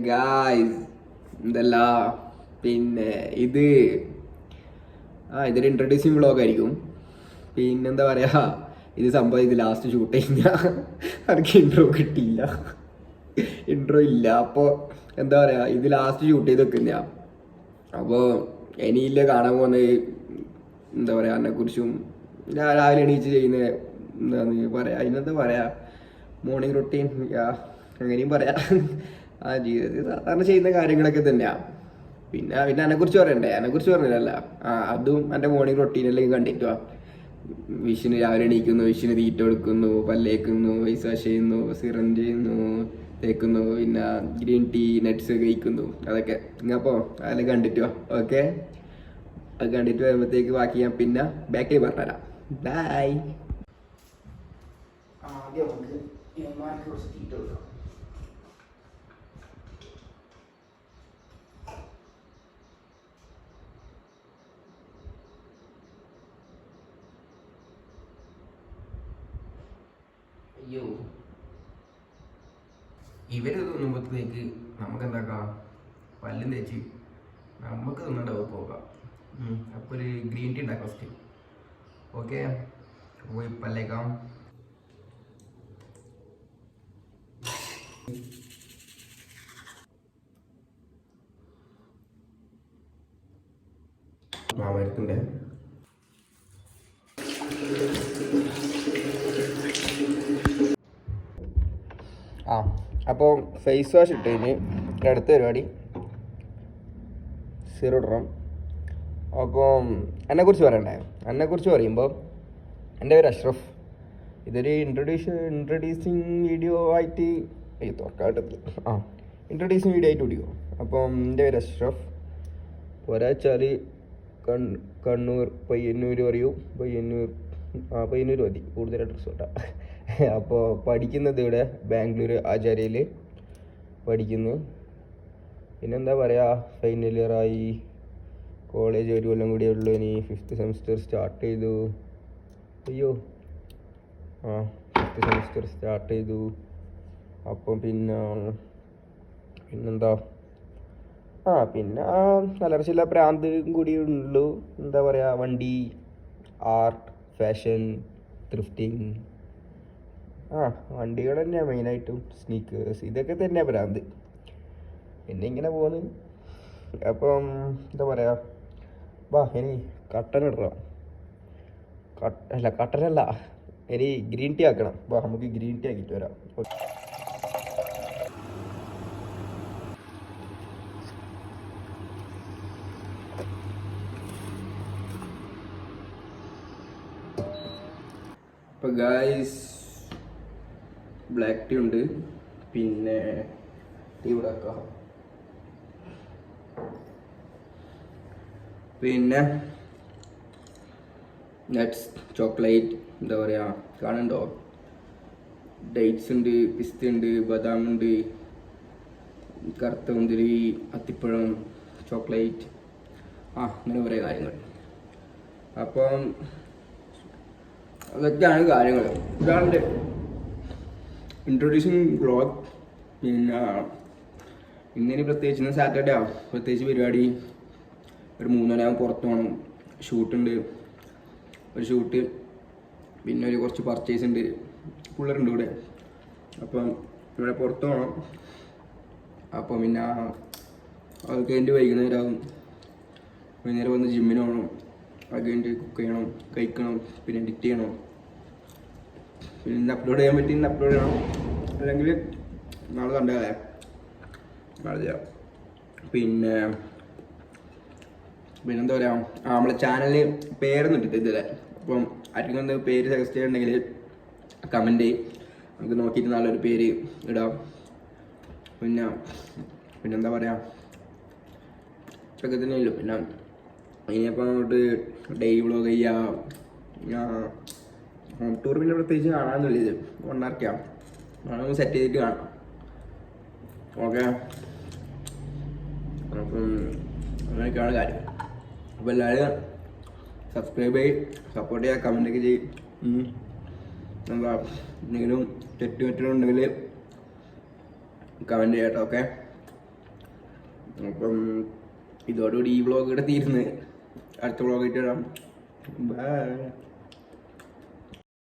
Guys എന്തല്ല പിന്നെ ഇതൊരു ഇൻട്രൊഡ്യൂസിങ് വ്ളോഗ് ആയിരിക്കും. പിന്നെന്താ പറയാ, ഇത് സംഭവം ഇത് ലാസ്റ്റ് ഷൂട്ട് കഴിഞ്ഞാൽ എനിക്ക് ഇൻട്രോ കിട്ടിയില്ല, ഇൻട്രോ ഇല്ല. അപ്പോൾ എന്താ പറയാ, ഇത് ലാസ്റ്റ് ഷൂട്ട് ചെയ്ത് വെക്കുന്ന. അപ്പോൾ ഇനിയില്ല കാണാൻ പോകുന്നത് എന്താ പറയാ, എന്നെക്കുറിച്ചും ഞാൻ രാവിലെ എണീച്ച് ചെയ്യുന്ന എന്താന്ന് പറയാ, അതിനെന്താ പറയാ, മോർണിംഗ് റൊട്ടീൻ അങ്ങനെയും പറയാം. ആ ജീവിതത്തിൽ സാധാരണ ചെയ്യുന്ന കാര്യങ്ങളൊക്കെ തന്നെയാണ്. പിന്നെ എന്നെക്കുറിച്ച് പറയണ്ടേ, എന്നെക്കുറിച്ച് പറഞ്ഞില്ലല്ല. അതും എൻ്റെ മോർണിംഗ് റൊട്ടീനെല്ലാം കണ്ടിട്ടോ. വിഷിന് രാവിലെ എണീക്കുന്നു, വിഷിന് തീറ്റ കൊടുക്കുന്നു, പല്ലേക്കുന്നു, ഫേസ് വാഷ് ചെയ്യുന്നു, സിറം ചെയ്യുന്നു, തേക്കുന്നു, പിന്നെ ഗ്രീൻ ടീ നട്ട്സ് കഴിക്കുന്നു. അതൊക്കെ അപ്പോൾ അതെല്ലാം കണ്ടിട്ടോ. ഓക്കെ, അത് കണ്ടിട്ട് വരുമ്പോഴത്തേക്ക് ബാക്കി ഞാൻ പിന്നെ ബാക്കിൽ പറഞ്ഞുതരാം. ബൈ. ആദ്യം നമുക്ക് കുറച്ച് തീറ്റ കൊടുക്കാം. അയ്യോ, ഇവര് തിന്നുമ്പോഴത്തേക്ക് നമുക്ക് എന്താക്കാം, പല്ലും തേച്ച് നമുക്ക് തിന്നണ്ടാവും പോകാം. അപ്പോൾ ഒരു ഗ്രീൻ ടീ ഉണ്ടാക്കാം ഫസ്റ്റ്. ഓക്കെ, പോയി പല്ലേക്കാം. മാമരത്തിൻ്റെ അപ്പോൾ ഫേസ് വാഷ് ഇട്ട് കഴിഞ്ഞ് അടുത്ത പരിപാടി സീറോ ഇടണം. അപ്പം എന്നെക്കുറിച്ച് പറയണ്ടേ, എന്നെക്കുറിച്ച് പറയുമ്പോൾ എൻ്റെ പേര് അഷ്റഫ്. ഇതൊരു ഇൻട്രൊഡ്യൂസിങ് വീഡിയോ ആയിട്ട് തുറക്കാട്ടത് ഇൻട്രൊഡ്യൂസിങ് വീഡിയോ ആയിട്ട് വിടിയോ. അപ്പം എൻ്റെ പേര് അഷ്റഫ്. ഒരാഴ്ചാൽ കണ്ണൂർ പയ്യന്നൂർ പറയൂ, പയ്യന്നൂർ മതി, കൂടുതൽ അഡ്രസ്സ് കേട്ടോ. അപ്പോൾ പഠിക്കുന്നത് ഇവിടെ ബാംഗ്ലൂർ ആചാര്യയിൽ പഠിക്കുന്നു. പിന്നെന്താ പറയുക, ഫൈനൽ ഇയറായി, കോളേജ് ഒരു കൊല്ലം കൂടിയേ ഉള്ളൂ. ഇനി 5th സെമിസ്റ്റർ സ്റ്റാർട്ട് ചെയ്തു. അയ്യോ, 5th സെമിസ്റ്റർ സ്റ്റാർട്ട് ചെയ്തു. അപ്പം പിന്നെന്താ പിന്നെ അലർച്ചില്ല പ്രാന്ത് കൂടി ഉള്ളൂ. എന്താ പറയുക, വണ്ടി, ആർട്ട്, ഫാഷൻ, ത്രിഫ്റ്റിങ്, വണ്ടികൾ തന്നെയാണ് മെയിനായിട്ടും, സ്നീക്കേഴ്സ്, ഇതൊക്കെ തന്നെയാണ് പ്രാന്ത്. പിന്നെ ഇങ്ങനെ പോകുന്നു. അപ്പം എന്താ പറയുക, ഇനി കട്ടനിടണം. കട്ടനല്ല, ഇനി ഗ്രീൻ ടീ ആക്കണം. നമുക്ക് ഗ്രീൻ ടീ ആക്കിയിട്ട് വരാം. അപ്പോൾ ഗായ്സ്, ബ്ലാക്ക് ടീ ഉണ്ട്, പിന്നെ ടീ ഇവിടെ ആക്കാം, പിന്നെ നട്ട്സ്, ചോക്ലേറ്റ്, എന്താ പറയുക, കാണുന്നുണ്ടോ, ഡേറ്റ്സ് ഉണ്ട്, പിസ്ത ഉണ്ട്, ബദാം ഉണ്ട്, കറുത്ത മുന്തിരി, അത്തിപ്പഴം, ചോക്ലേറ്റ്, അങ്ങനെ കുറേ കാര്യങ്ങൾ. അപ്പം അതൊക്കെയാണ് കാര്യങ്ങൾ. ഇതാണ് ഇൻട്രൊഡ്യൂസിങ് വ്ളോഗ്. പിന്നെ ഇങ്ങനെ പ്രത്യേകിച്ച് ഇന്ന് സാറ്റർഡേ ആവും, പ്രത്യേകിച്ച് പരിപാടി ഒരു 3:30 പുറത്ത് പോകണം. ഷൂട്ടുണ്ട്, ഒരു ഷൂട്ട്, പിന്നെ കുറച്ച് പർച്ചേസ് ഉണ്ട്, പിള്ളേരുണ്ട് ഇവിടെ. അപ്പം ഇവിടെ പുറത്ത് പോകണം. അപ്പം പിന്നെ അത് കഴിഞ്ഞിട്ട് വൈകുന്നേരം വന്ന് ജിമ്മിന് പോകണം. അത് കഴിഞ്ഞിട്ട് കുക്ക് ചെയ്യണം, കഴിക്കണം, പിന്നെ എഡിറ്റ് ചെയ്യണം, പിന്നെ ഇന്ന് അപ്ലോഡ് ചെയ്യാൻ പറ്റി ഇന്ന് അപ്ലോഡ് ചെയ്യണം, അല്ലെങ്കിൽ നാളെ കണ്ടേ നാളെ ചെയ്യാം. പിന്നെന്താ പറയുക, നമ്മളെ ചാനലിൽ പേരൊന്നും ഇട്ടിട്ട് ഇതിലെ. അപ്പം ആർക്കും ഒന്ന് പേര് സജസ്റ്റ് ചെയ്യുന്നുണ്ടെങ്കിൽ കമൻറ്റ് നമുക്ക് നോക്കിയിട്ട് നല്ലൊരു പേര് ഇടാം. പിന്നെന്താ പറയുക, ഇതൊക്കെ തന്നെയല്ലോ. പിന്നെ ഇനിയിപ്പോൾ അങ്ങോട്ട് ഡെയിലി വ്ളോഗ് ചെയ്യാം. ഹോം ടൂർ പിന്നെ പ്രത്യേകിച്ച് കാണാമെന്നില്ല, ഇത് കൊണ്ടാർക്കാം, നമുക്ക് സെറ്റ് ചെയ്തിട്ട് കാണാം. ഓക്കെ, അപ്പം അങ്ങനെയൊക്കെയാണ് കാര്യം. അപ്പോൾ എല്ലാവരും സബ്സ്ക്രൈബ് ചെയ്യും, സപ്പോർട്ട് ചെയ്യുക, കമൻറ്റൊക്കെ ചെയ്യും. എന്താ എന്തെങ്കിലും തെറ്റുപറ്റുന്നുണ്ടെങ്കിൽ കമൻറ്റ് ചെയ്യട്ടോ. ഓക്കെ. അപ്പം ഇതോടുകൂടി ഈ വ്ളോഗ് ഇവിടെ തീരുന്ന് അടുത്ത വ്ളോഗ് ആയിട്ട് വരാം. ബൈ.